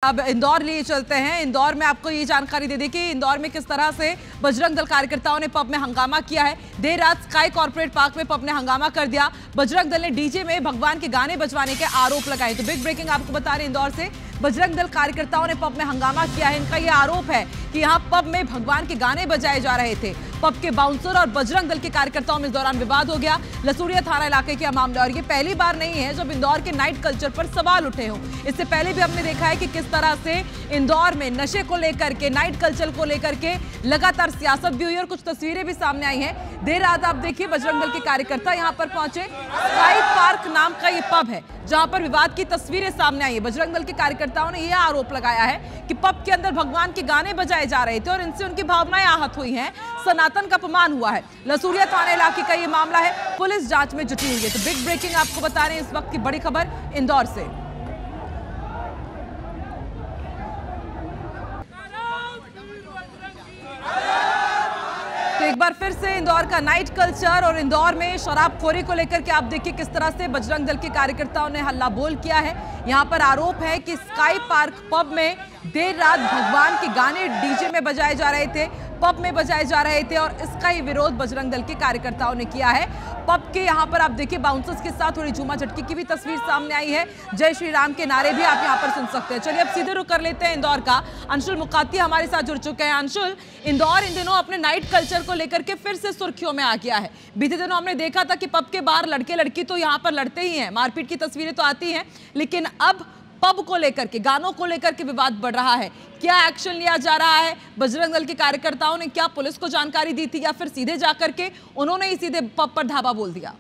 अब इंदौर लिए चलते हैं। इंदौर में आपको ये जानकारी दे दी कि इंदौर में किस तरह से बजरंग दल कार्यकर्ताओं ने पब में हंगामा किया है। देर रात स्काई कॉर्पोरेट पार्क में पब ने हंगामा कर दिया। बजरंग दल ने डीजे में भगवान के गाने बजवाने के आरोप लगाए। तो बिग ब्रेकिंग आपको बता रहे हैं, इंदौर से बजरंग दल कार्यकर्ताओं ने पब में हंगामा किया है। इनका यह आरोप है कि यहाँ पब में भगवान के गाने बजाए जा रहे थे। पब के बाउंसर और बजरंग दल के कार्यकर्ताओं में इस दौरान विवाद हो गया। लसूड़िया थाना इलाके का मामला, और ये पहली बार नहीं है जब इंदौर के नाइट कल्चर पर सवाल उठे हों। इससे पहले भी हमने देखा है कि किस तरह से इंदौर में नशे को लेकर के, नाइट कल्चर को लेकर के लगातार सियासत भी हुई और कुछ तस्वीरें भी सामने आई हैं। देर रात आप देखिए बजरंग दल के कार्यकर्ता यहाँ पर पहुंचे। स्काई पार्क नाम का ये पब है जहां पर विवाद की तस्वीरें सामने आई है। बजरंग दल के कार्यकर्ताओं ने यह आरोप लगाया है कि पब के अंदर भगवान के गाने बजाए जा रहे थे और इनसे उनकी भावनाएं आहत हुई हैं। सनातन का अपमान हुआ है। लसूड़िया थाना इलाके का यह मामला है, पुलिस जांच में जुटी हुई है। तो बिग ब्रेकिंग आपको बता रहे हैं इस वक्त की बड़ी खबर इंदौर से। तो एक बार फिर से इंदौर का नाइट कल्चर और इंदौर में शराबखोरी को लेकर के आप देखिए किस तरह से बजरंग दल के कार्यकर्ताओं ने हल्ला बोल किया है। यहां पर आरोप है कि स्काई पार्क पब में देर रात भगवान के गाने डीजे में बजाए जा रहे थे, पब में बजाए जा रहे थे और इसका ही विरोध बजरंग दल के कार्यकर्ताओं ने किया है। पब के यहां पर आप देखिए बाउंसर्स के साथ थोड़ी झूमा झटकी की भी तस्वीर सामने आई है। जय श्री राम के नारे भी आप यहां पर सुन सकते हैं। चलिए अब सीधे रुक कर लेते हैं इंदौर का। अंशुल मुकाती हमारे साथ जुड़ चुके हैं। अंशुल, इंदौर इन दिनों अपने नाइट कल्चर को लेकर के फिर से सुर्खियों में आ गया है। बीते दिनों हमने देखा था कि पब के बाहर लड़के लड़की तो यहां पर लड़ते ही हैं, मारपीट की तस्वीरें तो आती हैं, लेकिन अब पब को लेकर के, गानों को लेकर के विवाद बढ़ रहा है। क्या एक्शन लिया जा रहा है? बजरंग दल के कार्यकर्ताओं ने क्या पुलिस को जानकारी दी थी या फिर सीधे जाकर के उन्होंने ही सीधे पब पर धावा बोल दिया?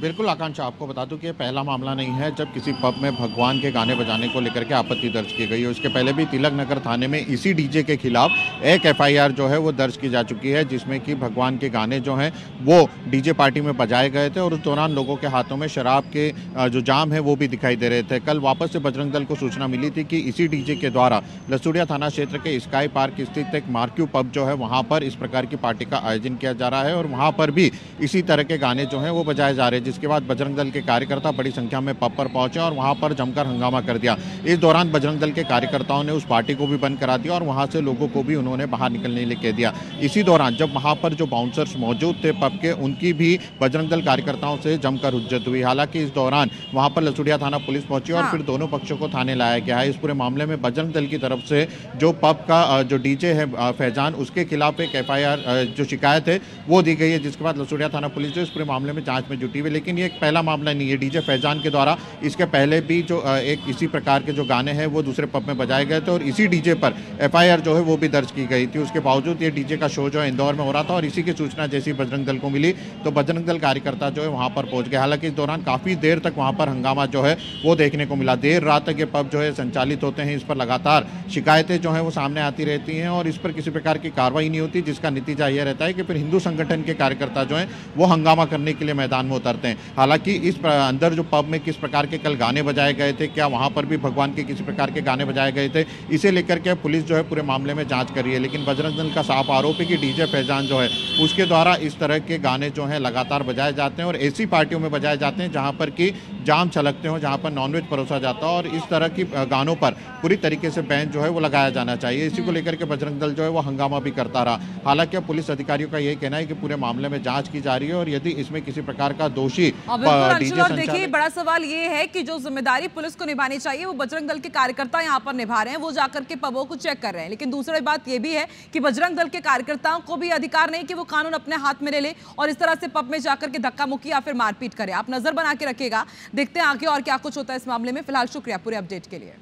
बिल्कुल आकांक्षा, आपको बता दूं कि ये पहला मामला नहीं है जब किसी पब में भगवान के गाने बजाने को लेकर के आपत्ति दर्ज की गई है। उसके पहले भी तिलक नगर थाने में इसी डीजे के खिलाफ एक एफआईआर जो है वो दर्ज की जा चुकी है, जिसमें कि भगवान के गाने जो हैं वो डीजे पार्टी में बजाए गए थे और उस दौरान लोगों के हाथों में शराब के जो जाम है वो भी दिखाई दे रहे थे। कल वापस से बजरंग दल को सूचना मिली थी कि इसी डीजे के द्वारा लसूड़िया थाना क्षेत्र के स्काई पार्क स्थित एक मार्क्यू पब जो है वहाँ पर इस प्रकार की पार्टी का आयोजन किया जा रहा है और वहाँ पर भी इसी तरह के गाने जो हैं वो बजाए जा रहे हैं। जिसके बाद बजरंग दल के कार्यकर्ता बड़ी संख्या में पब पर पहुंचे और वहां पर जमकर हंगामा कर दिया। इस दौरान बजरंग दल के कार्यकर्ताओं ने उस पार्टी को भी बंद करा दिया और वहां से लोगों को भी उन्होंने बाहर निकलने लिए कह दिया। इसी दौरान जब वहां पर जो बाउंसर्स मौजूद थे पब के, उनकी भी बजरंग दल कार्यकर्ताओं से जमकर हुज्जत हुई। हालांकि इस दौरान वहां पर लसूड़िया थाना पुलिस पहुंची और फिर दोनों पक्षों को थाने लाया गया है। इस पूरे मामले में बजरंग दल की तरफ से जो पब का जो डीजे है फैजान, उसके खिलाफ एक एफआईआर जो शिकायत है वो दी गई है। जिसके बाद लसूड़िया थाना पुलिस जो इस पूरे मामले में जांच में जुटी हुई। लेकिन ये एक पहला मामला नहीं है डीजे फैजान के द्वारा। इसके पहले भी जो एक इसी प्रकार के जो गाने हैं वो दूसरे पब में बजाए गए थे और इसी डीजे पर एफआईआर जो है वो भी दर्ज की गई थी। उसके बावजूद ये डीजे का शो जो है इंदौर में हो रहा था और इसी की सूचना जैसी बजरंग दल को मिली तो बजरंग दल कार्यकर्ता जो है वहां पर पहुंच गए। हालांकि इस दौरान काफी देर तक वहां पर हंगामा जो है वो देखने को मिला। देर रात तक ये पब जो है संचालित होते हैं, इस पर लगातार शिकायतें जो है वो सामने आती रहती हैं और इस पर किसी प्रकार की कार्रवाई नहीं होती, जिसका नतीजा यह रहता है कि फिर हिंदू संगठन के कार्यकर्ता जो है वो हंगामा करने के लिए मैदान में उतरते हैं। हालांकि इस अंदर जो पब में किस प्रकार के कल गाने बजाए गए थे, क्या वहां पर भी भगवान के किसी प्रकार के गाने बजाए गए थे, इसे लेकर के पुलिस जो है पूरे मामले में जांच कर रही है। लेकिन बजरंग दल का साफ आरोप है कि डीजे फैजान जो है उसके द्वारा इस तरह के गाने जो हैं लगातार बजाए जाते हैं और ऐसी पार्टियों में बजाए जाते हैं जहां पर कि जाम छलकते हो, जहां पर नॉनवेज परोसा जाता है और इस तरह की गानों पर पूरी तरीके से बैन जो है वो लगाया जाना चाहिए। इसी को लेकर के बजरंग दल जो है वो हंगामा भी करता रहा। हालांकि पुलिस अधिकारियों का यही कहना है कि पूरे मामले में जांच की जा रही है और यदि इसमें किसी प्रकार का दोषी देखिए बड़ा सवाल ये है कि जो जिम्मेदारी पुलिस को निभानी चाहिए वो बजरंग दल के कार्यकर्ता यहाँ पर निभा रहे हैं, वो जाकर के पबों को चेक कर रहे हैं। लेकिन दूसरी बात ये भी है कि बजरंग दल के कार्यकर्ताओं को भी अधिकार नहीं कि वो कानून अपने हाथ में ले ले और इस तरह से पब में जाकर के धक्का मुक्की या फिर मारपीट करे। आप नजर बना के रखिएगा, देखते हैं आगे और क्या कुछ होता है इस मामले में। फिलहाल शुक्रिया पूरे अपडेट के लिए।